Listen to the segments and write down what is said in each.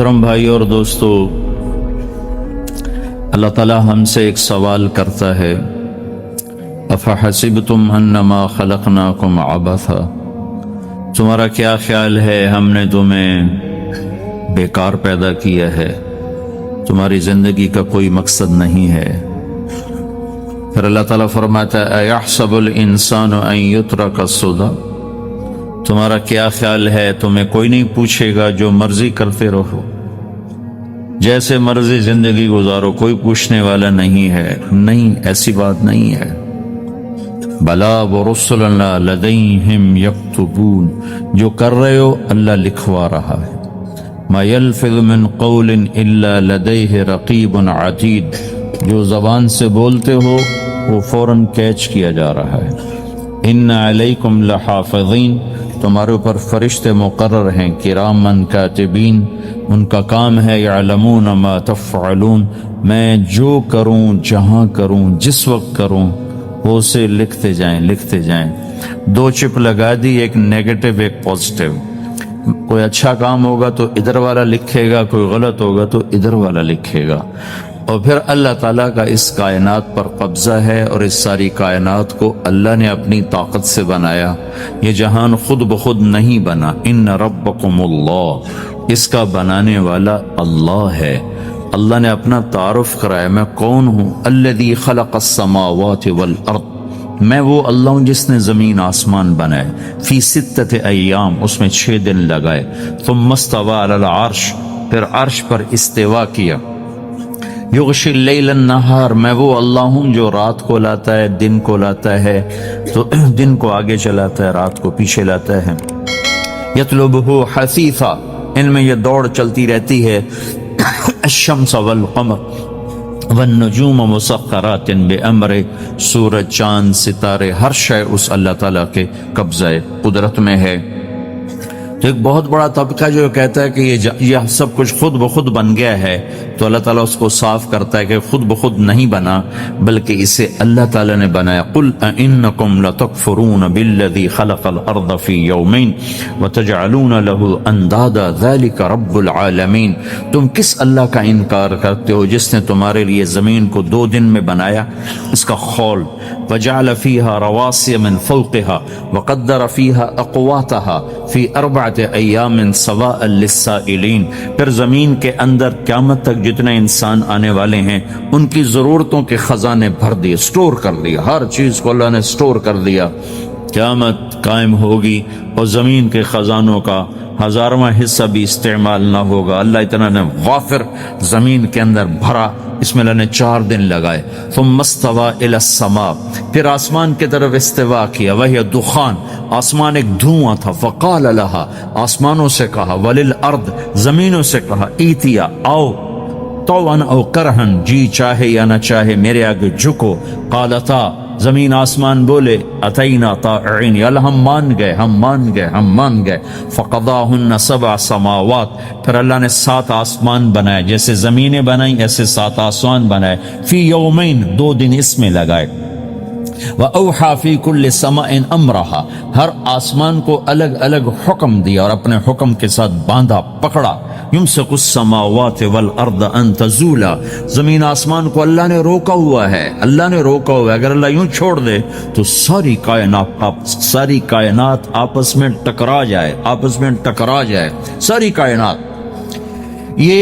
محترم بھائی اور دوستو، اللہ تعالی ہم سے ایک سوال کرتا ہے، افحسبتم انما خلقناکم عبثا، تمہارا کیا خیال ہے ہم نے تمہیں بیکار پیدا کیا ہے، تمہاری زندگی کا کوئی مقصد نہیں ہے؟ پھر اللہ تعالیٰ فرماتا ہے ایحسب الانسان ان یترک سدی، تمہارا کیا خیال ہے تمہیں کوئی نہیں پوچھے گا، جو مرضی کرتے رہو، جیسے مرضی زندگی گزارو، کوئی پوچھنے والا نہیں ہے؟ نہیں، ایسی بات نہیں ہے۔ بلا ورسلنا لدیہم یکتبون، جو کر رہے ہو اللہ لکھوا رہا ہے۔ ما یلفظ من قول الا لدیہ رقیب عتید، جو زبان سے بولتے ہو وہ فوراً کیچ کیا جا رہا ہے۔ ان علیکم لحافظین، تمہارے اوپر فرشتے مقرر ہیں، کرامن کاتبین، ان کا کام ہے یعلمون ما تفعلون، میں جو کروں، جہاں کروں، جس وقت کروں، وہ اسے لکھتے جائیں۔ دو چپ لگا دی، ایک نیگیٹو ایک پازیٹیو۔ کوئی اچھا کام ہوگا تو ادھر والا لکھے گا، کوئی غلط ہوگا تو ادھر والا لکھے گا۔ اور پھر اللہ تعالیٰ کا اس کائنات پر قبضہ ہے، اور اس ساری کائنات کو اللہ نے اپنی طاقت سے بنایا، یہ جہان خود بخود نہیں بنا۔ ان ربکم اللہ، اس کا بنانے والا اللہ ہے۔ اللہ نے اپنا تعارف کرایا، میں کون ہوں؟ الذی خلق السماوات والارض، میں وہ اللہ ہوں جس نے زمین آسمان بنائے، فی ستۃ ایام، اس میں 6 دن لگائے، ثم استوی علی العرش، پھر عرش پر استوا کیا، یغشی اللیل النہار، میں وہ اللہ ہوں جو رات کو لاتا ہے، دن کو لاتا ہے، تو دن کو آگے چلاتا ہے، رات کو پیچھے لاتا ہے، یطلبہ حثیثا، ان میں یہ دوڑ چلتی رہتی ہے، الشمس والقمر والنجوم مسخرات بامرہ، سورج، چاند، ستارے، ہر شے اس اللہ تعالیٰ کے قبضہ قدرت میں ہے۔ تو ایک بہت بڑا طبقہ جو کہتا ہے کہ یہ سب کچھ خود بخود بن گیا ہے، تو اللہ تعالیٰ اس کو صاف کرتا ہے کہ خود بخود نہیں بنا، بلکہ اسے اللہ تعالیٰ نے بنایا۔ قل اانکم لتکفرون بالذی خلق الارض فی یومین وتجعلون له اندادا ذلک رب العالمین، تم کس اللہ کا انکار کرتے ہو جس نے تمہارے لیے زمین کو 2 دن میں بنایا، اس کا خول، وجعل فیہا رواسی من فوقہا وقدر فیہا اقواتہا فی 4 ایام سواء للسائلین، پھر زمین کے اندر قیامت تک جتنے انسان آنے والے ہیں ان کی ضرورتوں کے خزانے بھر دیے، سٹور کر دیا، ہر چیز کو اللہ نے سٹور کر دیا۔ قیامت قائم ہوگی اور زمین کے خزانوں کا 1000واں حصہ بھی استعمال نہ ہوگا، اللہ اتنا نے وافر زمین کے اندر بھرا، اس میں اللہ نے 4 دن لگائے۔ ثم استوى الى السماء، پھر آسمان کی طرف استوا کیا، وہی دخان، آسمان ایک دھواں تھا، فقال لها، آسمانوں سے کہا، وللارض، زمینوں سے کہا، ایتیا، آؤ، طوعا او کرہن، جی چاہے یا نہ چاہے میرے آگے جھکو، قالتا، زمین آسمان بولے، اتینا طائعین، یا اللہ ہم مان گئے، فقضاہن 7 سماوات، پھر اللہ نے 7 آسمان بنائے، جیسے زمینیں بنائیں ایسے 7 آسمان بنائے، فی یومین، 2 دن اس میں لگائے، وَأَوْحَى فِي كُلِّ سَمَاءٍ أَمْرَهَا، ہر آسمان کو الگ الگ حکم دیا اور اپنے حکم کے ساتھ باندھا، پکڑا، يُمْسِكُ السَّمَاوَاتِ وَالْأَرْضَ أَن تَزُولَا، زمین آسمان کو اللہ نے روکا ہوا ہے، اگر اللہ یوں چھوڑ دے تو ساری کائنات آپس میں ٹکرا جائے، ساری کائنات۔ یہ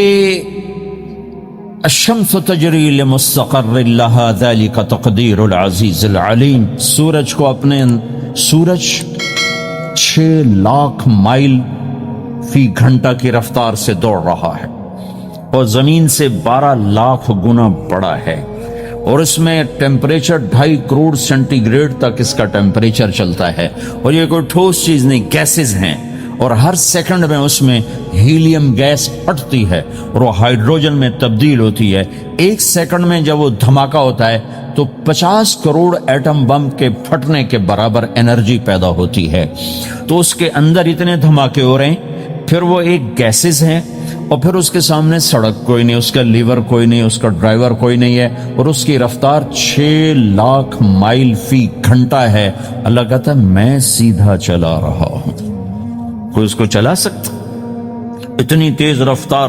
الشمس تجری لمستقر لها ذلك تقدیر العزیز العلیم، سورج 6 لاکھ مائل فی گھنٹہ کی رفتار سے دوڑ رہا ہے، اور زمین سے 12 لاکھ گنا بڑا ہے، اور اس میں ٹیمپریچر 2.5 کروڑ سینٹی گریڈ تک اس کا ٹیمپریچر چلتا ہے، اور یہ کوئی ٹھوس چیز نہیں، گیسز ہیں، اور ہر سیکنڈ میں اس میں ہیلیم گیس پھٹتی ہے اور وہ ہائیڈروجن میں تبدیل ہوتی ہے۔ 1 سیکنڈ میں جب وہ دھماکہ ہوتا ہے تو 50 کروڑ ایٹم بم کے پھٹنے کے برابر انرجی پیدا ہوتی ہے، تو اس کے اندر اتنے دھماکے ہو رہے ہیں، پھر وہ ایک گیسز ہیں، اور پھر اس کے سامنے سڑک کوئی نہیں، اس کا لیور کوئی نہیں، اس کا ڈرائیور کوئی نہیں ہے، اور اس کی رفتار 6 لاکھ مائل فی گھنٹہ ہے۔ اللہ کہتا ہے میں سیدھا چلا رہا ہوں، کوئی اس کو چلا سکتا؟ اتنی تیز رفتار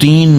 3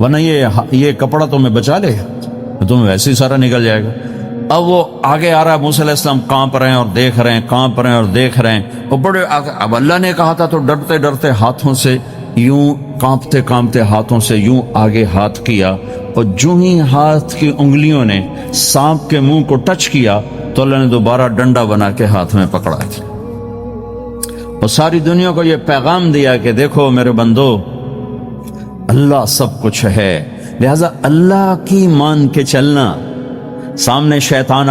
ورنہ یہ کپڑا تمہیں بچا لے، تمہیں ویسے ہی سارا نکل جائے گا۔ اب وہ آگے آ رہا ہے، موسیٰ علیہ السلام کانپ رہے ہیں اور دیکھ رہے ہیں، کانپ رہے ہیں اور دیکھ رہے ہیں، اور بڑے اب اللہ نے کہا تھا تو ڈرتے ڈرتے ہاتھوں سے یوں کانپتے کانپتے ہاتھوں سے یوں آگے ہاتھ کیا، اور جو ہی ہاتھ کی انگلیوں نے سانپ کے منہ کو ٹچ کیا تو اللہ نے دوبارہ ڈنڈا بنا کے ہاتھ میں پکڑا تھا، اور ساری دنیا کو یہ پیغام دیا کہ دیکھو میرے بندو، اللہ سب کچھ ہے، لہذا اللہ کی مان کے چلنا۔ سامنے شیطان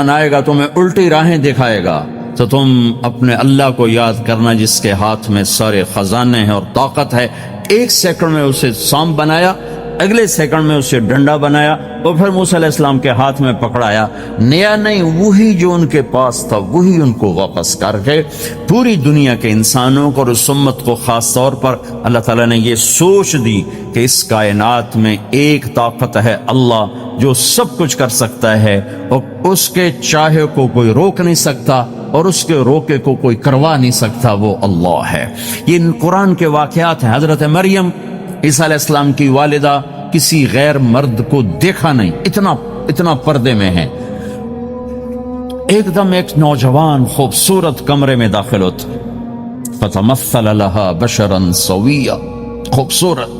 آئے گا، تمہیں الٹی راہیں دکھائے گا، تو تم اپنے اللہ کو یاد کرنا جس کے ہاتھ میں سارے خزانے ہیں اور طاقت ہے۔ ایک سیکنڈ میں اسے سانپ بنایا، اگلے سیکنڈ میں اسے ڈنڈا بنایا، اور پھر موسیٰ علیہ السلام کے ہاتھ میں پکڑایا، نیا نہیں، وہی جو ان کے پاس تھا وہی ان کو واپس کر کے پوری دنیا کے انسانوں کو اور اس امت کو خاص طور پر اللہ تعالیٰ نے یہ سوچ دی کہ اس کائنات میں ایک طاقت ہے، اللہ، جو سب کچھ کر سکتا ہے، اور اس کے چاہے کو کوئی روک نہیں سکتا اور اس کے روکے کو کوئی کروا نہیں سکتا، وہ اللہ ہے۔ یہ قرآن کے واقعات ہیں۔ حضرت مریم عیسیٰ علیہ السلام کی والدہ کسی غیر مرد کو دیکھا نہیں، اتنا پردے میں ہے۔ ایک دم ایک نوجوان خوبصورت کمرے میں داخل ہوتا، فتمثل لها بشرا سویا، خوبصورت،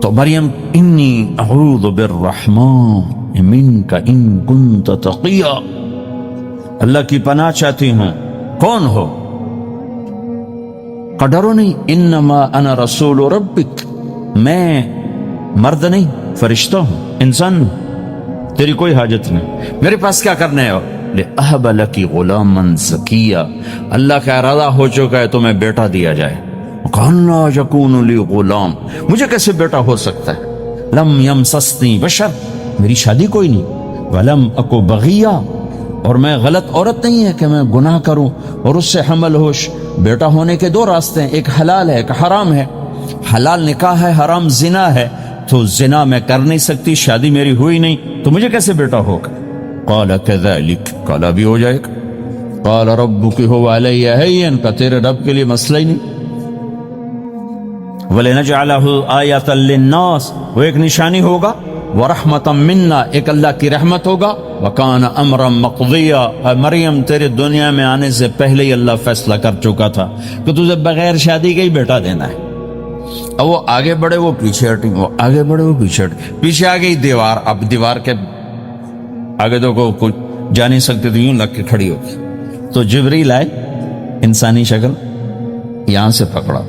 تو مریم انی اعوذ بالرحمن منک ان کنت تقیا، اللہ کی پناہ چاہتی ہوں، کون ہو؟ ڈرو نہیں، انما انا رسول ربک، میں مرد نہیں، فرشتہ ہوں، انسان ہوں، تیری کوئی حاجت نہیں، میرے پاس کیا کرنے ہو؟ لأہب لکی غلاما زکیا، اللہ کا ارادہ ہو چکا ہے تمہیں بیٹا دیا جائے۔ کانا یکون لی غلام، مجھے کیسے بیٹا ہو سکتا ہے؟ لم یمسسنی بشر، میری شادی کوئی نہیں، ولم اکو بغیا، اور میں غلط عورت نہیں ہے کہ میں گناہ کروں اور اس سے حمل ہوش۔ بیٹا ہونے کے دو راستے ہیں، ایک حلال ہے ایک حرام ہے، حلال نکاح ہے، حرام زنا ہے، تو زنا میں کر نہیں سکتی، شادی میری ہوئی نہیں، تو مجھے کیسے بیٹا ہوگا؟ قال کذالک، قال بھی ہو جائے گا، قال ربک هو علی ہین، کا تیرے رب کے لیے مسئلہ ہی نہیں۔ وَلِنَجْعَلَهُ آیَةً لِلنَّاسِ، وہ ایک نشانی ہوگا، وَرَحْمَةً مِنَّا، ایک اللہ کی رحمت ہوگا، وَكَانَ أَمْرًا مَقْضِيًّا، مریم تیرے دنیا میں آنے سے پہلے ہی اللہ فیصلہ کر چکا تھا کہ تجھے بغیر شادی کے ہی بیٹا دینا ہے۔ اب وہ آگے بڑھے وہ پیچھے ہٹیں، وہ آگے بڑھے وہ پیچھے ہٹیں، پیچھے آ گئی دیوار، اب دیوار کے آگے تو کوئی جا نہیں سکتے، تو یوں لگ کے کھڑی ہو گئی، تو جبریل آئے، انسانی شکل، یہاں سے پکڑا،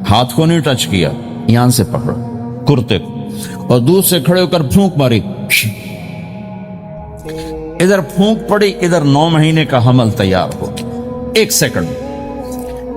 ہاتھ کو نہیں ٹچ کیا، یہاں سے پکڑا کرتے کو، اور دور سے کھڑے ہو کر پھونک ماری، ادھر پھونک پڑی، ادھر 9 مہینے کا حمل تیار ہو گیا، ایک سیکنڈ۔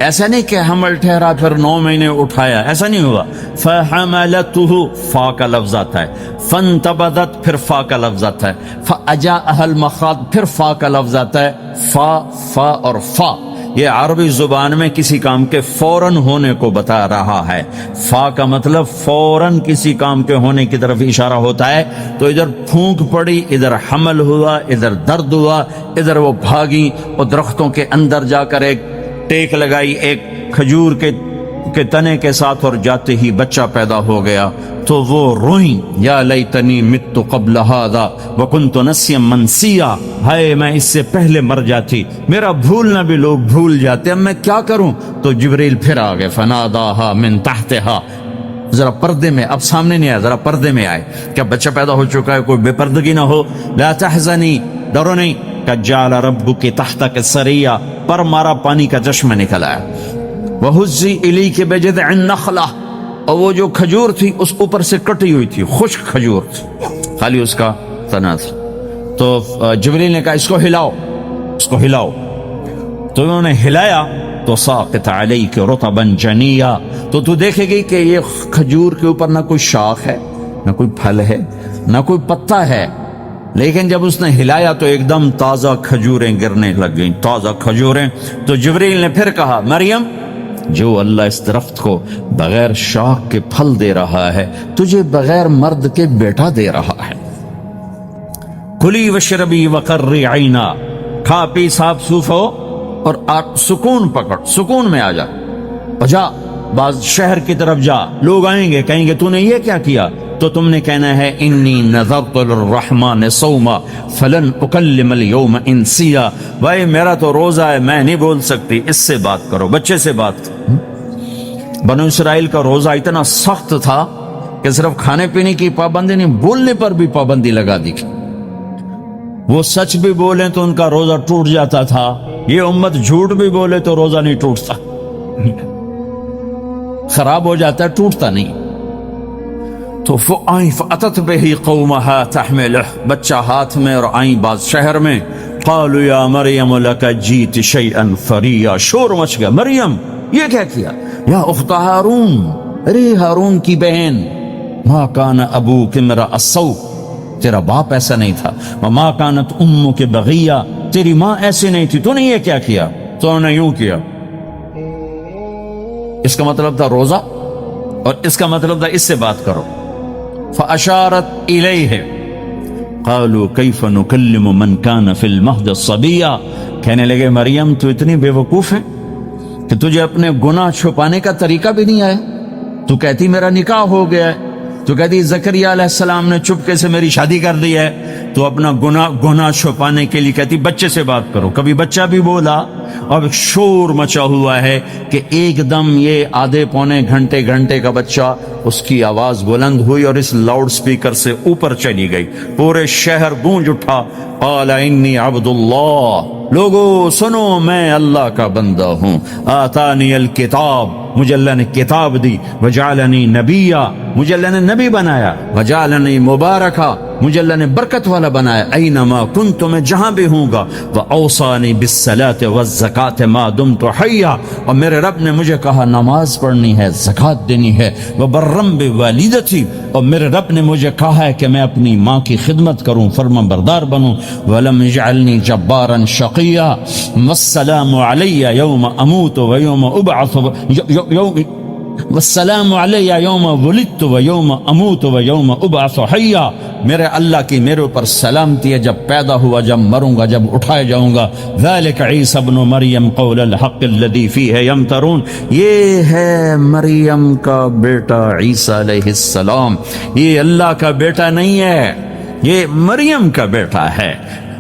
ایسا نہیں کہ حمل ٹھہرا پھر 9 مہینے اٹھایا، ایسا نہیں ہوا۔ فَحَمَلَتُهُ، فا کا لفظ آتا ہے، فَانْتَبَذَتْ، پھر فا کا لفظ آتا ہے، فَأَجَاءَهَا الْمَخَاضُ، پھر فا کا لفظ آتا ہے، فا اور فا، یہ عربی زبان میں کسی کام کے فوراً ہونے کو بتا رہا ہے۔ فا کا مطلب فوراً کسی کام کے ہونے کی طرف اشارہ ہوتا ہے، تو ادھر پھونک پڑی، ادھر حمل ہوا، ادھر درد ہوا، ادھر وہ بھاگی اور درختوں کے اندر جا کر ایک ٹیک لگائی ایک کھجور کے تنے کے ساتھ، اور جاتے ہی بچہ پیدا ہو گیا، تو وہ روئیں، یا لیتنی مت قبل ھذا وکنت نسیا منسیا، ہائے میں اس سے پہلے مر جاتی، میرا بھولنا بھی لوگ بھول جاتے، اب میں کیا کروں؟ تو جبریل پھر آ گئے، فناداھا من تحتھا، ذرا پردے میں، اب سامنے نہیں آیا، ذرا پردے میں آئے، کیا بچہ پیدا ہو چکا ہے، کوئی بے پردگی نہ ہو، لا تحزنی، ڈرو نہیں، قد جعل ربک تحتک سریا، پر مارا پانی کا چشمہ نکل آیا، وہزی الیک بجذع النخلہ، اور وہ جو کھجور تھی اس اوپر سے کٹی ہوئی تھی، خشک کھجور تھی، خالی اس کا تنا تھا، تو جبریل نے کہا اس کو ہلاؤ، اس کو ہلاؤ، تو انہوں نے ہلایا، تو ساقط علیک رطبا جنیا، تو دیکھے گی کہ یہ کھجور کے اوپر نہ کوئی شاخ ہے، نہ کوئی پھل ہے، نہ کوئی پتا ہے، لیکن جب اس نے ہلایا تو ایک دم تازہ کھجوریں گرنے لگ گئیں، تازہ کھجوریں۔ تو جبریل نے پھر کہا مریم، جو اللہ اس درخت کو بغیر شاخ کے پھل دے رہا ہے، تجھے بغیر مرد کے بیٹا دے رہا ہے، کلی وشربی وقرری عینا، کھا پی صاف صوف ہو اور سکون پکڑ، سکون میں آ جا، اور جا بعض شہر کی طرف جا، لوگ آئیں گے کہیں گے تو نے یہ کیا کیا، تو تم نے کہنا ہے انی نذرت للرحمن صوما فلن اکلم اليوم انسیا، بھائی میرا تو روزہ ہے، میں نہیں بول سکتی، اس سے بات کرو، بچے سے بات۔ بنو اسرائیل کا روزہ اتنا سخت تھا کہ صرف کھانے پینے کی پابندی نہیں، بولنے پر بھی پابندی لگا دی، وہ سچ بھی بولیں تو ان کا روزہ ٹوٹ جاتا تھا، یہ امت جھوٹ بھی بولے تو روزہ نہیں ٹوٹتا، خراب ہو جاتا ہے، ٹوٹتا نہیں۔ تو فآئیں فأتت بہ قومہا تحملہ، بچہ ہاتھ میں اور آئیں بعض شہر میں، قالوا یا مریم لک جیت شیئا فریا، شور مچ گیا، مریم یہ کیا کیا، یا اخت ہارون، ارے ہارون کی بہن، ما کان ابوک امرأ سوء، تیرا باپ ایسا نہیں تھا، وما کانت امک بغیہ، تیری ماں ایسی نہیں تھی، تو نے یہ کیا کیا، تو نے یوں کیا۔ اس کا مطلب تھا روزہ، اور اس کا مطلب تھا اس سے بات کرو۔ فاشارت الیہ قالوا کیف نکلم من کان فی المہد صبیا، کہنے لگے مریم تو اتنی بے وقوف ہے کہ تجھے اپنے گناہ چھپانے کا طریقہ بھی نہیں آیا، تو کہتی میرا نکاح ہو گیا ہے، تو کہتی زکریا علیہ السلام نے چپکے سے میری شادی کر دی ہے، تو اپنا گناہ چھپانے کے لیے کہتی بچے سے بات کرو۔ کبھی بچہ بھی بولا، اور شور مچا ہوا ہے کہ ایک دم یہ آدھے پونے گھنٹے کا بچہ، اس کی آواز بلند ہوئی اور اس لاؤڈ سپیکر سے اوپر چلی گئی، پورے شہر گونج اٹھا، قال انی عبد اللہ، لوگو سنو میں اللہ کا بندہ ہوں، آتانی الکتاب، مجھے اللہ نے کتاب دی، وجعلنی نبیا، مجھے اللہ نے نبی بنایا، وجعلنی مبارکا، مجھے اللہ نے برکت والا بنایا، اینما کنت، میں جہاں بھی ہوں گا، واوصانی بالصلاۃ والزکاۃ ما دمت حیا، اور میرے رب نے مجھے کہا نماز پڑھنی ہے، زکات دینی ہے، وبرم بوالدتی، اور میرے رب نے مجھے کہا ہے کہ میں اپنی ماں کی خدمت کروں، فرما بردار بنوں، ولم یجعلنی جبارا شقیا، والسلام علی یوم اموت ویوم ابعث، والسلام علی یوم ولدت ویوم اموت ویوم ابعث حیا، میرے اللہ کی میرے اوپر سلامتی ہے، جب پیدا ہوا، جب مروں گا، جب اٹھائے جاؤں گا، ذالک عیسی ابن مریم قول الحق الذی فیہ یمترون، یہ ہے مریم کا بیٹا عیسیٰ علیہ السلام، یہ اللہ کا بیٹا نہیں ہے، یہ مریم کا بیٹا ہے۔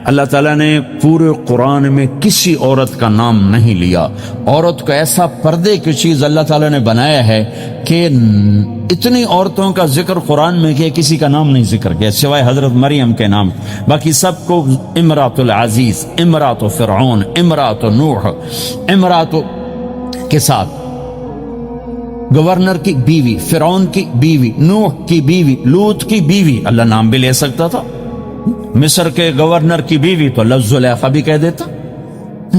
اللہ تعالیٰ نے پورے قرآن میں کسی عورت کا نام نہیں لیا، عورت کو ایسا پردے کی چیز اللہ تعالیٰ نے بنایا ہے کہ اتنی عورتوں کا ذکر قرآن میں کیا، کسی کا نام نہیں ذکر کیا سوائے حضرت مریم کے نام، باقی سب کو امرات العزیز، امرات فرعون، امرات نوح، امرات کے ساتھ گورنر کی بیوی، فرعون کی بیوی، نوح کی بیوی، لوط کی بیوی، اللہ نام بھی لے سکتا تھا، مصر کے گورنر کی بیوی تو اللہ زلیخا بھی کہہ دیتا،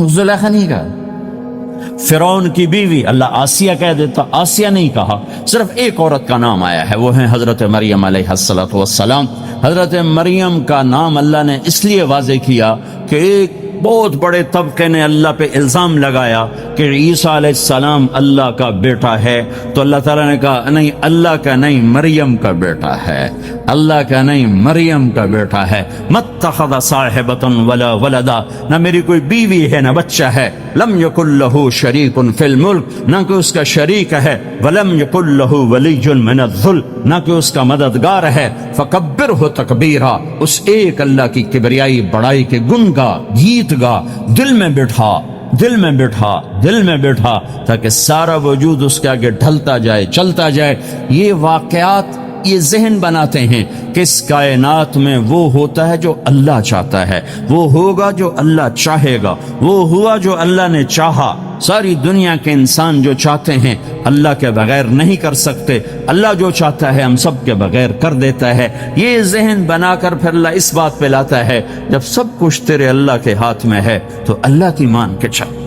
زلیخا نہیں کہا، فرعون کی بیوی اللہ آسیہ کہہ دیتا، آسیہ نہیں کہا، صرف ایک عورت کا نام آیا ہے، وہ ہے حضرت مریم علیہ السلام۔ حضرت مریم کا نام اللہ نے اس لیے واضح کیا کہ ایک بہت بڑے طبقے نے اللہ پہ الزام لگایا کہ عیسیٰ علیہ السلام اللہ کا بیٹا ہے، تو اللہ تعالیٰ نے کہا نہیں، اللہ کا نہیں، مریم کا بیٹا ہے، اللہ کا نہیں، مریم کا بیٹا ہے، متخذ صاحبۃ ولا ولدا، نہ میری کوئی بیوی ہے نہ بچہ ہے، لم یکن لہ شریک فی الملک، نہ کہ اس کا شریک ہے، ولم یکن لہ ولی من الذل، نہ کہ اس کا مددگار ہے، فکبرہ تکبیرا، اس ایک اللہ کی کبریائی بڑائی کے گن گا، گیت گا، دل میں بٹھا، دل میں بٹھا، دل میں بٹھا، تاکہ سارا وجود اس کے آگے ڈھلتا جائے، چلتا جائے۔ یہ واقعات یہ ذہن بناتے ہیں کہ اس کائنات میں وہ ہوتا ہے جو اللہ چاہتا ہے، وہ ہوگا جو اللہ چاہے گا، وہ ہوا جو اللہ نے چاہا۔ ساری دنیا کے انسان جو چاہتے ہیں اللہ کے بغیر نہیں کر سکتے، اللہ جو چاہتا ہے ہم سب کے بغیر کر دیتا ہے۔ یہ ذہن بنا کر پھر اللہ اس بات پہ لاتا ہے جب سب کچھ تیرے اللہ کے ہاتھ میں ہے تو اللہ کی مان کے چل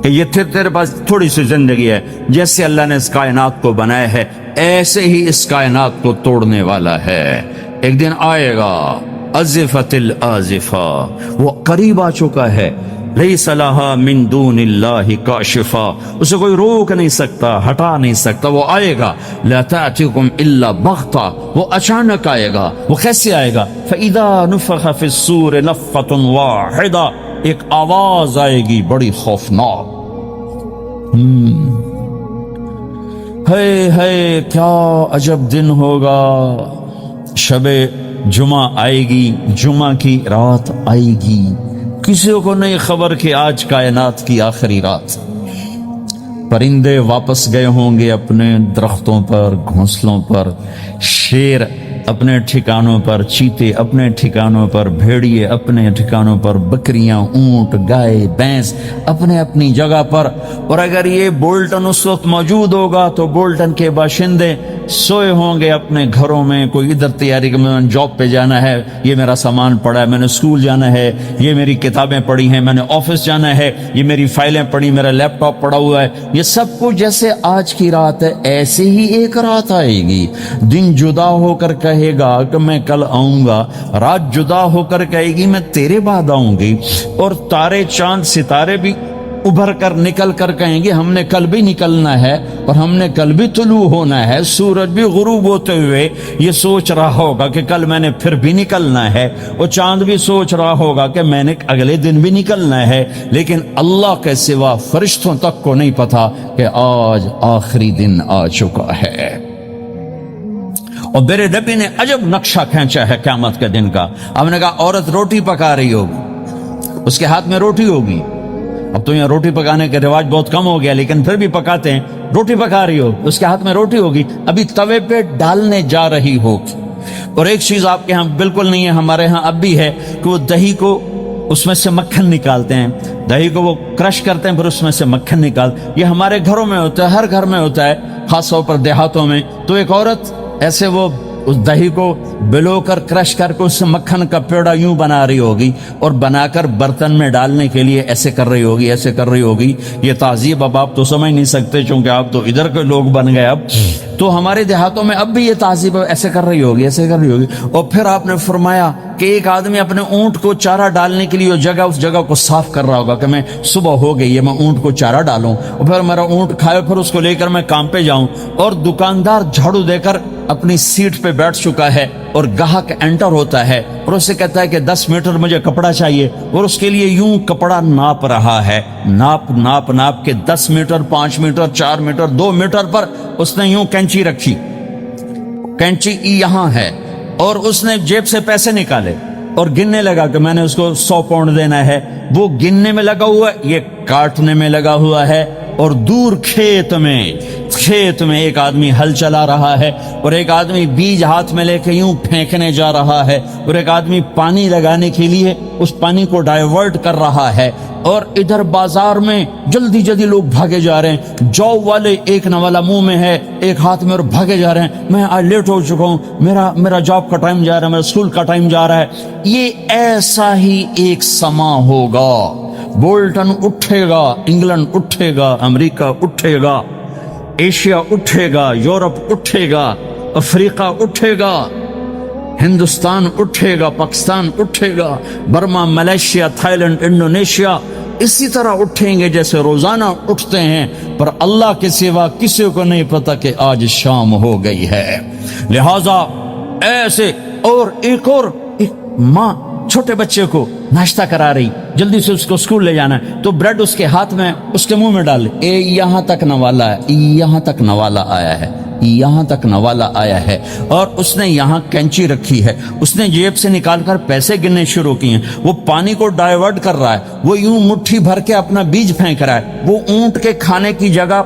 کہ یہ تیرے پاس تھوڑی سی زندگی ہے، جیسے اللہ نے اس کائنات کو بنایا ہے ایسے ہی اس کائنات کو توڑنے والا ہے، ایک دن آئے گا۔ ازفت الازفہ، وہ قریب آ چکا ہے، لیس لہا من دون اللہ کاشفہ، اسے کوئی روک نہیں سکتا، ہٹا نہیں سکتا، وہ آئے گا۔ لا تأتیکم الا بغتہ، وہ اچانک آئے گا۔ وہ کیسے آئے گا؟ فإذا نفخ فی الصور نفخۃ واحدہ، ایک آواز آئے گی بڑی خوفناک۔ ہے کیا عجب دن ہوگا، شب جمعہ آئے گی، جمعہ کی رات آئے گی، کسی کو نہیں خبر کہ آج کائنات کی آخری رات۔ پرندے واپس گئے ہوں گے اپنے درختوں پر، گھونسلوں پر، شیر اپنے ٹھکانوں پر، چیتے اپنے ٹھکانوں پر، بھیڑیے اپنے ٹھکانوں پر، بکریاں، اونٹ، گائے، بھینس اپنے اپنی جگہ پر۔ اور اگر یہ بولٹن اس وقت موجود ہوگا تو بولٹن کے باشندے سوئے ہوں گے اپنے گھروں میں، کوئی ادھر تیاری کہ میں نے جاب پہ جانا ہے، یہ میرا سامان پڑا ہے، میں نے اسکول جانا ہے، یہ میری کتابیں پڑھی ہیں، میں نے آفس جانا ہے، یہ میری فائلیں پڑھی، میرا لیپ ٹاپ پڑا ہوا ہے۔ یہ سب کچھ جیسے آج کی رات ہے ایسے ہی ایک رات آئے گی۔ دن جدا ہو کر کہے گا کہ میں کل آؤں گا، رات جدا ہو کر کہے گی میں تیرے بعد آؤں گی، اور تارے چاند ستارے بھی ابھر کر نکل کر کہیں گے ہم نے کل بھی نکلنا ہے اور ہم نے کل بھی طلوع ہونا ہے۔ سورج بھی غروب ہوتے ہوئے یہ سوچ رہا ہوگا کہ کل میں نے پھر بھی نکلنا ہے، اور چاند بھی سوچ رہا ہوگا کہ میں نے اگلے دن بھی نکلنا ہے، لیکن اللہ کے سوا فرشتوں تک کو نہیں پتا کہ آج آخری دن آ چکا ہے۔ اور میرے نبی نے عجب نقشہ کھینچا ہے قیامت کے دن کا۔ ہم نے کہا عورت روٹی پکا رہی ہوگی، اس کے ہاتھ میں روٹی ہوگی۔ اب تو یہاں روٹی پکانے کا رواج بہت کم ہو گیا، لیکن پھر بھی پکاتے ہیں۔ روٹی پکا رہی ہو، اس کے ہاتھ میں روٹی ہوگی، ابھی توے پہ ڈالنے جا رہی ہوگی۔ اور ایک چیز آپ کے ہاں بالکل نہیں ہے، ہمارے ہاں اب بھی ہے کہ وہ دہی کو اس میں سے مکھن نکالتے ہیں، دہی کو وہ کرش کرتے ہیں، پھر اس میں سے مکھن نکالتے۔ یہ ہمارے گھروں میں ہوتا ہے، ہر گھر میں ہوتا ہے، خاص طور پر دیہاتوں میں۔ تو ایک عورت ایسے وہ اس دہی کو بلو کر کرش کر کے اس سے مکھن کا پیڑا یوں بنا رہی ہوگی، اور بنا کر برتن میں ڈالنے کے لیے ایسے کر رہی ہوگی، ایسے کر رہی ہوگی۔ یہ تہذیب اب آپ تو سمجھ نہیں سکتے چونکہ آپ تو ادھر کے لوگ بن گئے اب، تو ہمارے دیہاتوں میں اب بھی یہ تہذیب ایسے کر رہی ہوگی، ایسے کر رہی ہوگی۔ اور پھر آپ نے فرمایا کہ ایک آدمی اپنے اونٹ کو چارہ ڈالنے کے لیے اس جگہ کو صاف کر رہا ہوگا کہ میں صبح ہو گئی ہے، میں اونٹ کو چارہ ڈالوں، اور پھر میرا اونٹ کھائے، پھر اس کو لے کر میں کام پہ جاؤں۔ اور دکاندار جھاڑو دے کر اپنی سیٹ پہ بیٹھ چکا ہے، اور گاہک انٹر ہوتا ہے اور اسے کہتا ہے کہ 10 میٹر مجھے کپڑا چاہیے، اور اس کے لیے یوں کپڑا ناپ رہا ہے، ناپ کے 10 میٹر، 5 میٹر، 4 میٹر، 2 میٹر پر اس نے یوں کینچی رکھی، کینچی یہاں ہے، اور اس نے جیب سے پیسے نکالے اور گننے لگا کہ میں نے اس کو 100 پاؤنڈ دینا ہے۔ وہ گننے میں لگا ہوا ہے، یہ کاٹنے میں لگا ہوا ہے۔ اور دور کھیت میں ایک آدمی ہل چلا رہا ہے، اور ایک آدمی بیج ہاتھ میں لے کے یوں پھینکنے جا رہا ہے، اور ایک آدمی پانی لگانے کے لیے اس پانی کو ڈائیورٹ کر رہا ہے۔ اور ادھر بازار میں جلدی لوگ بھاگے جا رہے ہیں، جاب والے ایک نوالا منہ میں ہے، ایک ہاتھ میں، اور بھاگے جا رہے ہیں۔ میں آج لیٹ ہو چکا ہوں، میرا جاب کا ٹائم جا رہا ہے، میرا اسکول کا ٹائم جا رہا ہے۔ یہ ایسا ہی ایک سما ہوگا، بولٹن اٹھے گا، انگلینڈ اٹھے گا، امریکہ اٹھے گا، ایشیا اٹھے گا، یورپ اٹھے گا، افریقہ اٹھے گا، ہندوستان اٹھے گا، پاکستان اٹھے گا، Burma, Malaysia, Thailand, Indonesia اسی طرح اٹھیں گے جیسے روزانہ اٹھتے ہیں، پر اللہ کے سوا کسی کو نہیں پتا کہ آج شام ہو گئی ہے۔ لہذا ایسے، اور ایک ماں چھوٹے بچے کو ناشتہ کرا رہی، جلدی سے اس کو اسکول لے جانا ہے، تو بریڈ اس کے ہاتھ میں، اس کے منہ میں ڈال، یہاں تک نوالا ہے، یہاں تک نوالا آیا ہے، یہاں تک نوالا آیا ہے، اور اس نے یہاں کینچی رکھی ہے، اس نے جیب سے نکال کر پیسے گننے شروع کیے ہیں، وہ پانی کو ڈائیورٹ کر رہا ہے، وہ یوں مٹھی بھر کے اپنا بیج پھینک رہا ہے، وہ اونٹ کے کھانے کی جگہ،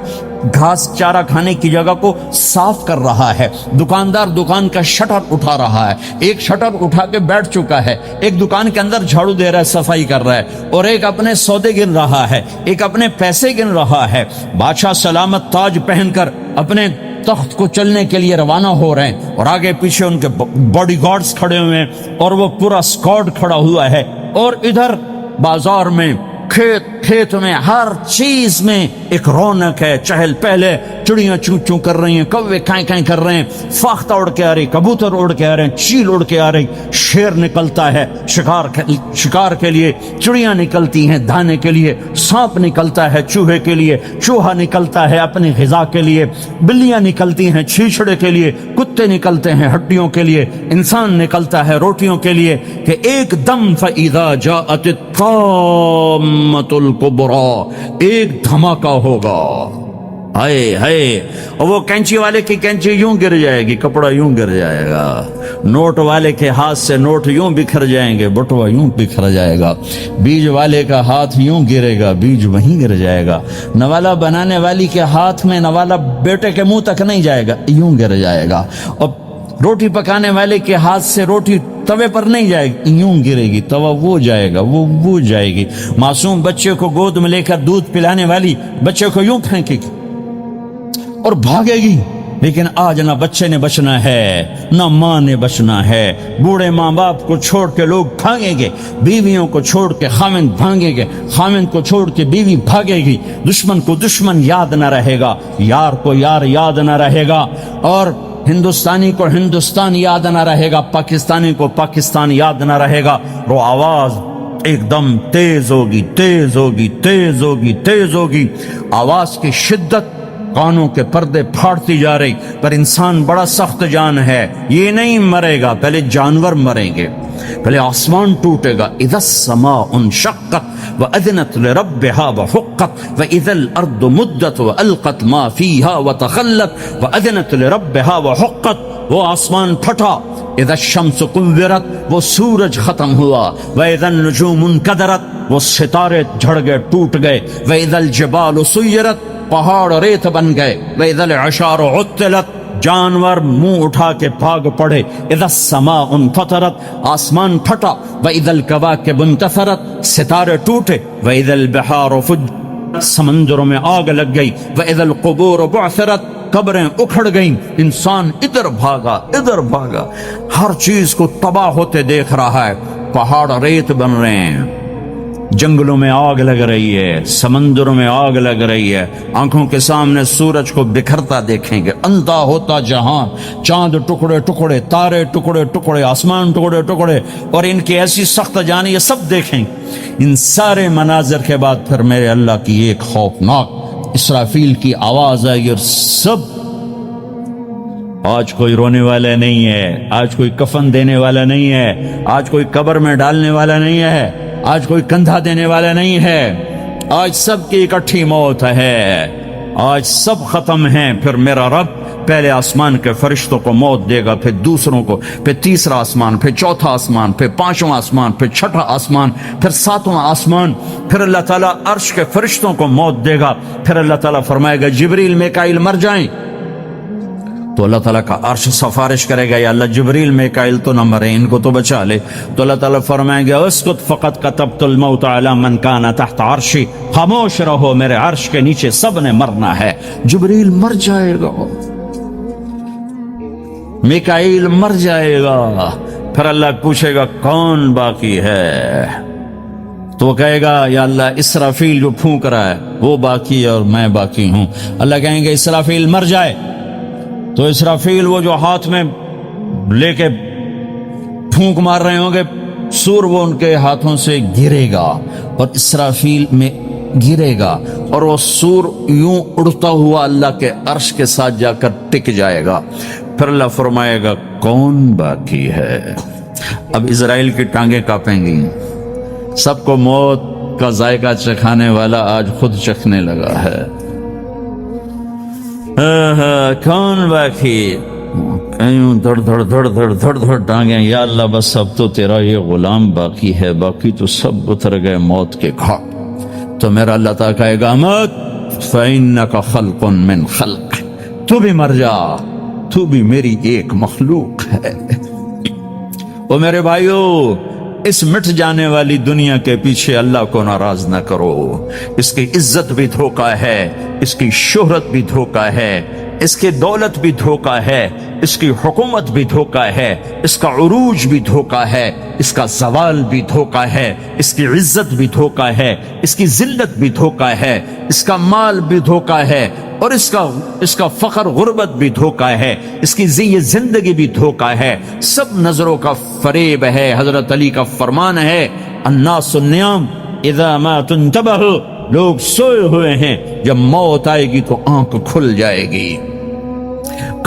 گھاس چارہ کھانے کی جگہ کو صاف کر رہا ہے۔ دکاندار دکان کا شٹر اٹھا رہا ہے، ایک شٹر اٹھا کے بیٹھ چکا ہے، ایک دکان کے اندر جھاڑو دے رہا ہے، صفائی کر رہا ہے، اور ایک اپنے سودے گن رہا ہے، ایک اپنے پیسے گن رہا ہے۔ بادشاہ سلامت تاج پہن کر اپنے تخت کو چلنے کے لیے روانہ ہو رہے ہیں، اور آگے پیچھے ان کے باڈی گارڈز کھڑے ہوئے ہیں، اور وہ پورا اسکواڈ کھڑا ہوا ہے، اور ادھر بازار میں، کھیت میں، ہر چیز میں ایک رونق ہے، چہل پہلے، چڑیاں چوں چوں کر رہی ہیں، کوے کائیں کائیں کر رہے ہیں، فاختہ اڑ کے آ رہی، کبوتر اڑ کے آ رہے ہیں، چیل اڑ کے آ رہی، شیر نکلتا ہے شکار کے لیے، چڑیاں نکلتی ہیں دانے کے لیے، سانپ نکلتا ہے چوہے کے لیے، چوہا نکلتا ہے اپنی غذا کے لیے، بلیاں نکلتی ہیں چھیچڑے کے لیے، کتے نکلتے ہیں ہڈیوں کے لیے، انسان نکلتا ہے روٹیوں کے لیے، کہ ایک دم فَإِذَا جَاءَتِ الطَّامَّةُ الْكُبْرَى، ایک دھماکہ ہوگا۔ ہائے ہائے، اور وہ کینچی والے کی کینچی یوں گر جائے گی، کپڑا یوں گر جائے گا، نوٹ والے کے ہاتھ سے نوٹ یوں بکھر جائیں گے، بٹوا یوں بکھر جائے گا، بیج والے کا ہاتھ یوں گرے گا، بیج وہیں گر جائے گا، نوالا بنانے والی کے ہاتھ میں نوالا بیٹے کے منہ تک نہیں جائے گا، یوں گر جائے گا، اور روٹی پکانے والے کے ہاتھ سے روٹی توے پر نہیں جائے گی، یوں گرے گی، توا وہ جائے گا، وہ جائے گی، معصوم بچے کو گود میں لے کر دودھ پلانے والی بچے کو یوں پھینکے گی اور بھاگے گی، لیکن آج نہ بچے نے بچنا ہے نہ ماں نے بچنا ہے، بوڑھے ماں باپ کو چھوڑ کے لوگ بھاگیں گے، بیویوں کو چھوڑ کے خامند بھاگیں گے، خامند کو چھوڑ کے بیوی بھاگے گی، دشمن کو دشمن یاد نہ رہے گا، یار کو یار یاد نہ رہے گا، اور ہندوستانی کو ہندوستان یاد نہ رہے گا، پاکستانی کو پاکستان یاد نہ رہے گا، وہ آواز ایک دم تیز ہوگی، تیز ہوگی، تیز ہوگی، تیز ہوگی، آواز کی شدت کانوں کے پردے پھاڑتی جا رہی، پر انسان بڑا سخت جان ہے، یہ نہیں مرے گا، پہلے جانور مریں گے، پہلے آسمان ٹوٹے گا، اذا السماء انشقت وأذنت لربها وحقت وإذا الأرض مدت وألقت ما فيها وتخلت وأذنت لربها وحقت، وہ آسمان پھٹا، اذا الشمس كورت، وہ سورج ختم ہوا، وإذا النجوم انكدرت، وہ ستارے جھڑ گئے، ٹوٹ گئے، وإذا الجبال سيرت، پہاڑ ریت بن گئے، وإذا العشار عطلت، جانور منہ اٹھا کے بھاگ پڑے، اذا السماء انفطرت، آسمان پھٹا، وإذا الكواكب انتثرت، ستارے ٹوٹے، وإذا البحار فجرت، سمندروں میں آگ لگ گئی، وإذا القبور بعثرت، قبریں اکھڑ گئیں، انسان ادھر بھاگا ادھر بھاگا، ہر چیز کو تباہ ہوتے دیکھ رہا ہے، پہاڑ ریت بن رہے ہیں، جنگلوں میں آگ لگ رہی ہے، سمندروں میں آگ لگ رہی ہے، آنکھوں کے سامنے سورج کو بکھرتا دیکھیں گے، اندھا ہوتا جہان، چاند ٹکڑے ٹکڑے، تارے ٹکڑے ٹکڑے، آسمان ٹکڑے ٹکڑے، اور ان کی ایسی سخت جان، یہ سب دیکھیں۔ ان سارے مناظر کے بعد پھر میرے اللہ کی ایک خوفناک اسرافیل کی آواز آئی، اور سب، آج کوئی رونے والا نہیں ہے، آج کوئی کفن دینے والا نہیں ہے، آج کوئی قبر میں ڈالنے والا نہیں ہے، آج کوئی کندھا دینے والا نہیں ہے، آج سب کی اکٹھی موت ہے، آج سب ختم ہیں، پھر میرا رب پہلے آسمان کے فرشتوں کو موت دے گا، پھر دوسروں کو، پھر تیسرا آسمان، پھر چوتھا آسمان، پھر پانچواں آسمان، پھر چھٹا آسمان، پھر ساتواں آسمان، پھر اللہ تعالیٰ عرش کے فرشتوں کو موت دے گا، پھر اللہ تعالیٰ فرمائے گا جبریل میکائیل مر جائیں، تو اللہ تعالیٰ کا عرش سفارش کرے گا، یا اللہ جبریل میکائیل تو نہ مرے، ان کو تو بچا لے، تو اللہ تعالیٰ فرمائیں گے اسکت فقط کتبت الموت علی من کان تحت عرشی، خاموش رہو، میرے عرش کے نیچے سب نے مرنا ہے، جبریل مر جائے گا، میکائیل مر جائے گا، پھر اللہ پوچھے گا کون باقی ہے، تو وہ کہے گا یا اللہ اسرافیل جو پھونک رہا ہے وہ باقی ہے اور میں باقی ہوں، اللہ کہیں گے اسرافیل مر جائے، تو اسرافیل وہ جو ہاتھ میں لے کے پھونک مار رہے ہوں گے، سور وہ ان کے ہاتھوں سے گرے گا اور اسرافیل میں گرے گا، اور وہ سور یوں اڑتا ہوا اللہ کے عرش کے ساتھ جا کر ٹک جائے گا، پھر اللہ فرمائے گا کون باقی ہے، اب اسرائیل کی ٹانگیں کانپیں گی، سب کو موت کا ذائقہ چکھانے والا آج خود چکھنے لگا ہے، کون باقی، دھڑ دھڑ دھڑ دھڑ دھڑ دھڑ ٹانگیں، یا اللہ بس اب تو تیرا یہ غلام باقی ہے، باقی تو سب اتر گئے موت کے گھاٹ، تو میرا اللہ تعالیٰ کہے گا مت فَإِنَّكَ خَلْقٌ مِّن خَلْقِ، تو بھی مر جا، تو بھی میری ایک مخلوق ہے، او میرے بھائیو، اس مٹ جانے والی دنیا کے پیچھے اللہ کو ناراض نہ کرو، اس کی عزت بھی دھوکہ ہے، اس کی شہرت بھی دھوکہ ہے، اس کی دولت بھی دھوکہ ہے، اس کی حکومت بھی دھوکہ ہے، اس کا عروج بھی دھوکہ ہے، اس کا زوال بھی دھوکہ ہے، اس کی عزت بھی دھوکہ ہے، اس کی ذلت بھی دھوکہ ہے، اس کا مال بھی دھوکہ ہے، اور اس کا فخر غربت بھی دھوکہ ہے، اس کی زندگی بھی دھوکہ ہے، سب نظروں کا فریب ہے۔ حضرت علی کا فرمان ہے الناس النیام اذا ما تنتبہ، لوگ سوئے ہوئے ہیں، جب موت آئے گی تو آنکھ کھل جائے گی۔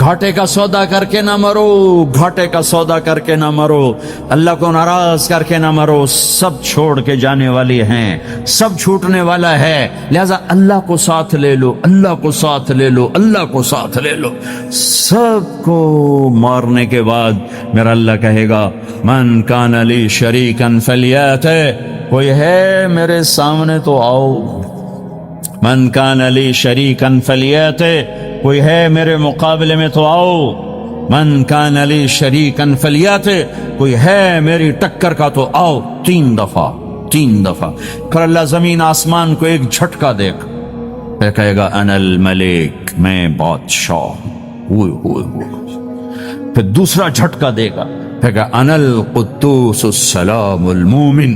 گھاٹے کا سودا کر کے نہ مرو، گھاٹے کا سودا کر کے نہ مرو، اللہ کو ناراض کر کے نہ مرو، سب چھوڑ کے جانے والی ہیں، سب چھوٹنے والا ہے، لہذا اللہ کو ساتھ لے لو، اللہ کو ساتھ لے لو، اللہ کو ساتھ لے لو۔ سب کو مارنے کے بعد میرا اللہ کہے گا من کان لی شریکا فلیات، کوئی ہے میرے سامنے تو آؤ، من کان لی شریکا فلیات، کوئی ہے میرے مقابلے میں تو آؤ، من کان لی شریکا فلیات، کوئی ہے میری ٹکر کا تو آؤ، 3 دفعہ 3 دفعہ۔ پھر اللہ زمین آسمان کو ایک جھٹکا دے گا، پھر کہے گا انا الملک، میں بادشاہ ہوئے۔ پھر دوسرا جھٹکا دے گا، پھر کہا انا القدوس السلام المومن،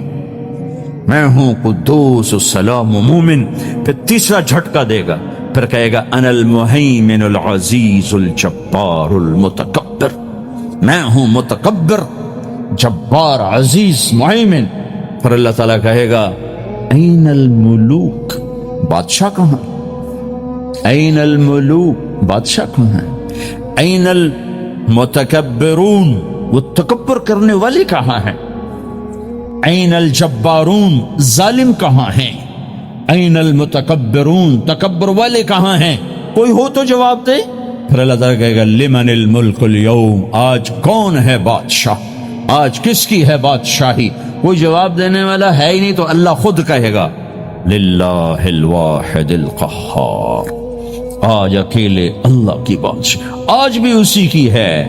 میں ہوں قدوس السلام مومن۔ پھر تیسرا جھٹکا دے گا، پھر کہے گا انا المہیمن العزیز الجبار المتکبر، میں ہوں متکبر، جبار، عزیز، مہیمن۔ پھر اللہ تعالیٰ کہے گا این الملوک، بادشاہ کہاں؟ این الملوک، بادشاہ کہاں ہے؟ این المتکبرون، وہ تکبر کرنے والے کہاں ہیں؟ این الجبارون، ظالم کہاں ہیں؟ این المتکبرون، تکبر والے کہاں ہیں؟ کوئی ہو تو جواب دے۔ پھر اللہ تعالیٰ کہے گا لمن الملک اليوم، آج کون ہے بادشاہ، آج کس کی ہے بادشاہی؟ کوئی جواب دینے والا ہے ہی نہیں، تو اللہ خود کہے گا للہ الواحد القہار، آج اکیلے اللہ کی بادشاہ، آج بھی اسی کی ہے،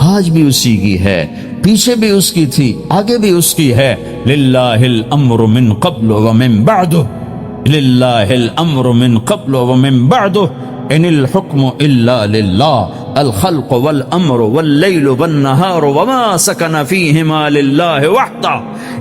آج بھی اسی کی ہے، پیچھے بھی اس کی تھی، آگے بھی اس کی ہے۔ للہ الامر من قبل ومن بعد، للہ الامر من قبل ومن بعد، ان الحکم الا للہ، الخلق والامر واللیل والنہار وما سکن فیہما للہ وحدہ،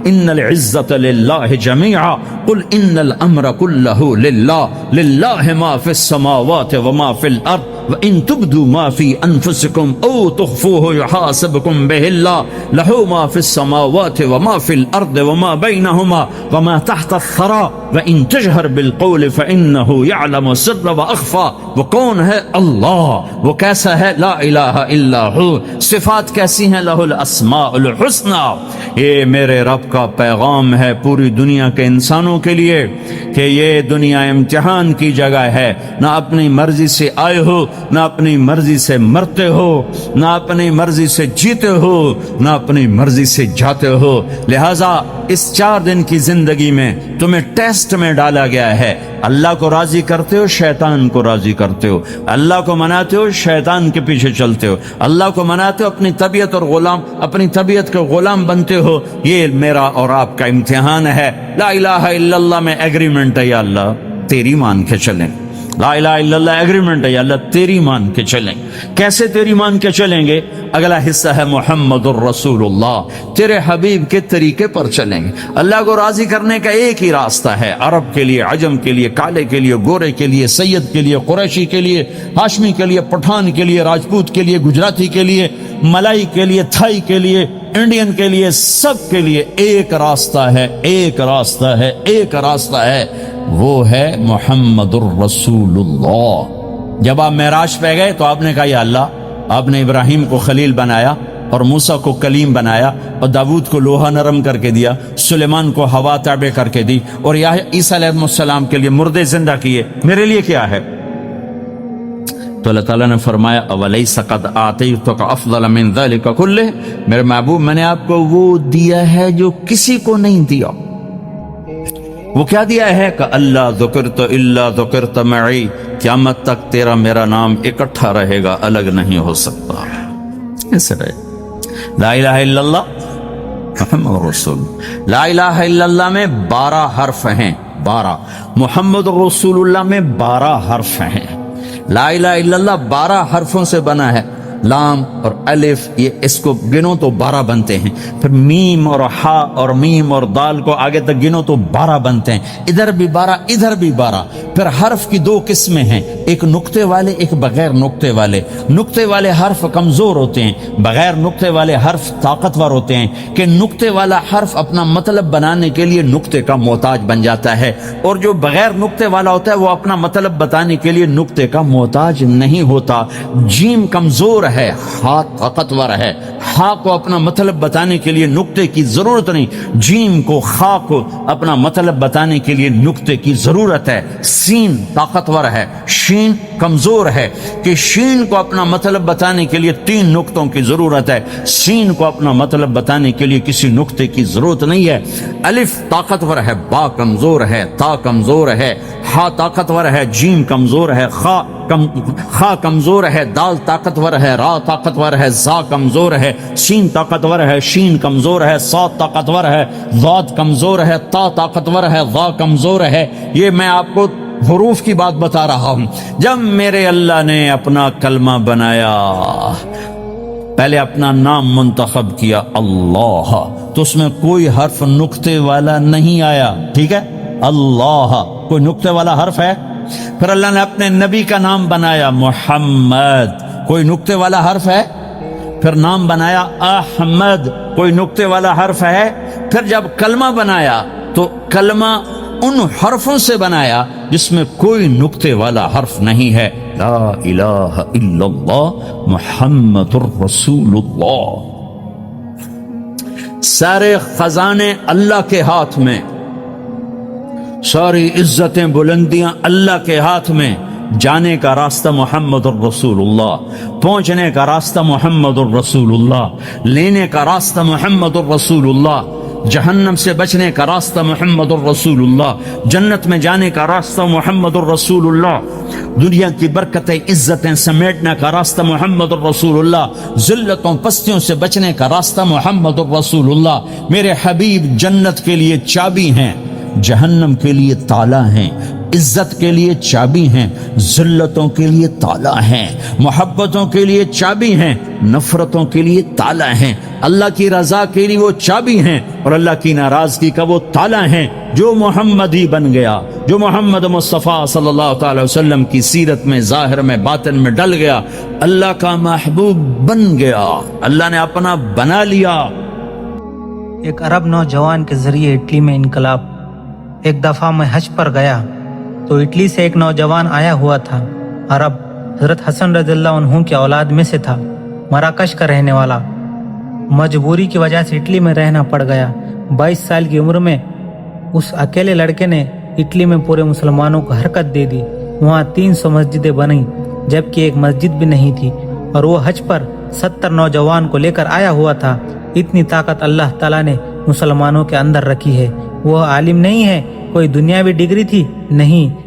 ان العزة للہ جميعا، قل ان الامر کلہ للہ، للہ ما فی السماوات وما فی الارض، وَإِن تُبْدُوا مَا فِي أَنفُسِكُمْ أَوْ تُخْفُوهُ يُحَاسِبْكُمْ بِهِ اللَّهُ لَهُ مَا فِي السَّمَاوَاتِ وَمَا فِي الْأَرْضِ وَمَا بَيْنَهُمَا وَمَا تَحْتَ الثَّرَى وَإِن تَجْهَرْ بِالْقَوْلِ فَإِنَّهُ يَعْلَمُ السِّرَّ وَأَخْفَى۔ وہ کون ہے؟ اللہ۔ وہ کیسا ہے؟ لا الہ الا ہو۔ صفات کیسی ہیں؟ لہ الاسماء الحسنى۔ یہ میرے رب کا پیغام ہے پوری دنیا کے انسانوں کے لیے کہ یہ دنیا امتحان کی جگہ ہے، نہ اپنی مرضی سے آئے ہو، نہ اپنی مرضی سے مرتے ہو، نہ اپنی مرضی سے جیتے ہو، نہ اپنی مرضی سے جاتے ہو۔ لہٰذا اس 4 دن کی زندگی میں تمہیں ٹیسٹ میں ڈالا گیا ہے۔ اللہ کو راضی کرتے ہو، شیطان کو راضی کرتے ہو، اللہ کو مناتے ہو، شیطان کے پیچھے چلتے ہو، اللہ کو مناتے ہو، اپنی طبیعت اور غلام، اپنی طبیعت کے غلام بنتے ہو۔ یہ میرا اور آپ کا امتحان ہے۔ لا الہ الا اللہ میں ایگریمنٹ ہے، یا اللہ تیری مان کے چلیں۔ لا الہ الا اللہ ایگریمنٹ ہے، یا اللہ تیری مان کے چلیں۔ کیسے تیری مان کے چلیں گے؟ اگلا حصہ ہے محمد الرسول اللہ، تیرے حبیب کے طریقے پر چلیں گے۔ اللہ کو راضی کرنے کا ایک ہی راستہ ہے، عرب کے لیے، عجم کے لیے، کالے کے لیے، گورے کے لیے، سید کے لیے، قریشی کے لیے، ہاشمی کے لیے، پٹھان کے لیے، راجپوت کے لیے، گجراتی کے لیے، ملائی کے لیے، تھائی کے لیے، انڈین کے لیے، سب کے لیے ایک راستہ ہے، ایک راستہ ہے، ایک راستہ ہے، وہ ہے محمد الرسول اللہ۔ جب آپ معراج پہ گئے تو آپ نے کہا یا اللہ، آپ نے ابراہیم کو خلیل بنایا اور موسیٰ کو کلیم بنایا اور داود کو لوہا نرم کر کے دیا، سلیمان کو ہوا تابع کر کے دی، اور عیسیٰ علیہ السلام کے لیے مردے زندہ کیے، میرے لیے کیا ہے؟ تو اللہ تعالیٰ نے فرمایا اولیس قد آتیتک افضل من ذلک کلہ، میرے محبوب میں نے آپ کو وہ دیا ہے جو کسی کو نہیں دیا۔ وہ کیا دیا ہے؟ کہ اللہ ذکرت الا ذکرت معی، قیامت تک تیرا میرا نام اکٹھا رہے گا، الگ نہیں ہو سکتا۔ ایسے رہے لا الہ الا اللہ محمد رسول۔ لا الہ الا اللہ میں 12 حرف ہیں، 12۔ محمد رسول اللہ میں 12 حرف ہیں۔ لا الہ الا اللہ 12 حرفوں سے بنا ہے۔ لام اور الف یہ اس کو گنو تو 12 بنتے ہیں، پھر میم اور ہا اور میم اور دال کو آگے تک گنو تو 12 بنتے ہیں، ادھر بھی 12 ادھر بھی 12۔ پھر حرف کی 2 قسمیں ہیں، ایک نقطے والے ایک بغیر نقطے والے۔ نقطے والے حرف کمزور ہوتے ہیں، بغیر نقطے والے حرف طاقتور ہوتے ہیں، کہ نقطے والا حرف اپنا مطلب بنانے کے لیے نقطے کا محتاج بن جاتا ہے، اور جو بغیر نقطے والا ہوتا ہے وہ اپنا مطلب بتانے کے لیے نقطے کا محتاج نہیں ہوتا۔ جیم کمزور ہے، ہا طاقتور ہے، ہا کو اپنا مطلب بتانے کے لیے نقطے کی ضرورت نہیں، جیم کو خا کو اپنا مطلب بتانے کے لیے نقطے کی ضرورت ہے۔ سین طاقتور ہے، شین کمزور ہے، کہ شین کو اپنا مطلب بتانے کے لیے 3 نقطوں کی ضرورت ہے، سین کو اپنا مطلب بتانے کے لیے کسی نقطے کی ضرورت نہیں ہے۔ الف طاقتور ہے، با کمزور ہے، تا کمزور ہے، ہا طاقتور ہے، جیم کمزور ہے، خا کمزور ہے، دال طاقتور ہے، را طاقتور ہے، زا کمزور ہے، سین طاقتور ہے، شین کمزور ہے، صاد طاقتور ہے، ضاد کمزور ہے، تا طاقتور ہے، ظا کمزور ہے۔ یہ میں آپ کو حروف کی بات بتا رہا ہوں۔ جب میرے اللہ نے اپنا کلمہ بنایا، پہلے اپنا نام منتخب کیا اللہ، تو اس میں کوئی حرف نقطے والا نہیں آیا، ٹھیک ہے؟ اللہ کوئی نقطے والا حرف ہے؟ پھر اللہ نے اپنے نبی کا نام بنایا محمد، کوئی نقطے والا حرف ہے؟ پھر نام بنایا احمد، کوئی نقطے والا حرف ہے؟ پھر جب کلمہ بنایا تو کلمہ ان حرفوں سے بنایا جس میں کوئی نقطے والا حرف نہیں ہے، لا الہ الا اللہ محمد الرسول اللہ۔ سارے خزانے اللہ کے ہاتھ میں، ساری عزتیں بلندیاں اللہ کے ہاتھ میں، جانے کا راستہ محمد الرسول اللہ، پہنچنے کا راستہ محمد الرسول اللہ، لینے کا راستہ محمد الرسول اللہ، جہنم سے بچنے کا راستہ محمد الرسول اللہ، جنت میں جانے کا راستہ محمد الرسول اللہ، دنیا کی برکتیں عزتیں سمیٹنے کا راستہ محمد الرسول اللہ، ذلتوں پستیوں سے بچنے کا راستہ محمد الرسول اللہ۔ میرے حبیب جنت کے لیے چابی ہیں، جہنم کے لیے تالا ہیں، عزت کے لیے چابی ہیں، ذلتوں کے لیے تالا ہیں، محبتوں کے لیے چابی ہیں، نفرتوں کے لیے تالا ہیں، اللہ کی رضا کے لیے وہ چابی ہیں اور اللہ کی ناراضگی کا وہ تالا ہیں۔ جو محمدی بن گیا، جو محمد مصطفیٰ صلی اللہ تعالی وسلم کی سیرت میں ظاہر میں باطن میں ڈل گیا، اللہ کا محبوب بن گیا، اللہ نے اپنا بنا لیا۔ ایک عرب نوجوان کے ذریعے اٹلی میں انقلاب۔ ایک دفعہ میں حج پر گیا تو اٹلی سے ایک نوجوان آیا ہوا تھا، عرب، حضرت حسن رضی اللہ عنہ کی اولاد میں سے تھا، مراکش کا رہنے والا۔ مجبوری کی وجہ سے اٹلی میں رہنا پڑ گیا۔ 22 سال کی عمر میں اس اکیلے لڑکے نے اٹلی میں پورے مسلمانوں کو حرکت دے دی۔ وہاں 300 مسجدیں بنیں جبکہ ایک مسجد بھی نہیں تھی، اور وہ حج پر 70 نوجوان کو لے کر آیا ہوا تھا۔ اتنی طاقت اللہ تعالیٰ نے مسلمانوں کے اندر رکھی ہے۔ وہ عالم نہیں ہے، کوئی دنیاوی ڈگری تھی نہیں،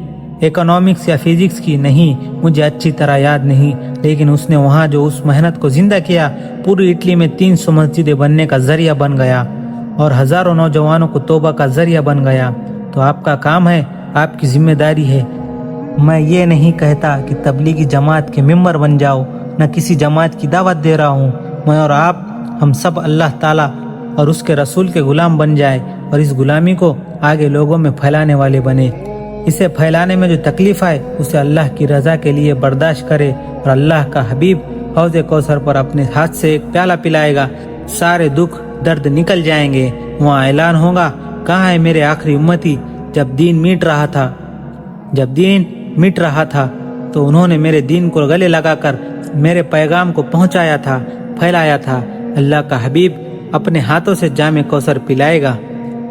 اکنامکس یا فزکس کی نہیں، مجھے اچھی طرح یاد نہیں، لیکن اس نے وہاں جو اس محنت کو زندہ کیا، پوری اٹلی میں 300 مسجدیں بننے کا ذریعہ بن گیا اور ہزاروں نوجوانوں کو توبہ کا ذریعہ بن گیا۔ تو آپ کا کام ہے، آپ کی ذمہ داری ہے۔ میں یہ نہیں کہتا کہ تبلیغی جماعت کے ممبر بن جاؤ، نہ کسی جماعت کی دعوت دے رہا ہوں۔ میں اور آپ، ہم سب اللہ تعالیٰ اور اس کے رسول کے غلام بن جائے اور اس غلامی کو آگے لوگوں میں پھیلانے والے بنے۔ اسے پھیلانے میں جو تکلیف آئے اسے اللہ کی رضا کے لیے برداشت کرے، اور اللہ کا حبیب حوض کوثر پر اپنے ہاتھ سے ایک پیالہ پلائے گا، سارے دکھ درد نکل جائیں گے۔ وہاں اعلان ہوگا، کہاں ہے میرے آخری امتی؟ جب دین مٹ رہا تھا تو انہوں نے میرے دین کو گلے لگا کر میرے پیغام کو پہنچایا تھا، پھیلایا تھا۔ اللہ کا حبیب اپنے ہاتھوں سے جام کوثر پلائے گا۔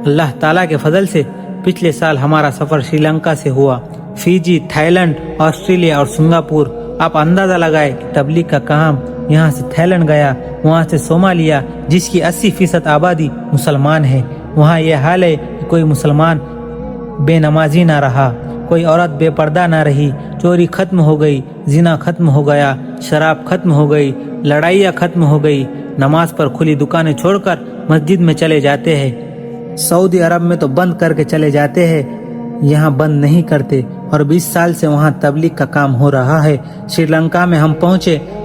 اللہ تعالیٰ کے فضل سے پچھلے سال ہمارا سفر سری لنکا سے ہوا، فیجی، تھائی لینڈ، آسٹریلیا اور سنگاپور۔ آپ اندازہ لگائے کہ تبلیغ کا کام یہاں سے تھائی لینڈ گیا، وہاں سے صومالیہ جس کی 80% آبادی مسلمان ہے، وہاں یہ حال ہے کہ کوئی مسلمان بے نمازی نہ رہا، کوئی عورت بے پردہ نہ رہی، چوری ختم ہو گئی، زنا ختم ہو گیا، شراب ختم ہو گئی، لڑائیاں ختم ہو گئی۔ نماز پر کھلی دکانیں چھوڑ کر مسجد میں چلے جاتے ہیں۔ سعودی عرب میں تو بند کر کے چلے جاتے ہیں، یہاں بند نہیں کرتے، اور 20 سال سے وہاں تبلیغ کا کام ہو رہا ہے۔ سری لنکا میں ہم پہنچے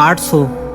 800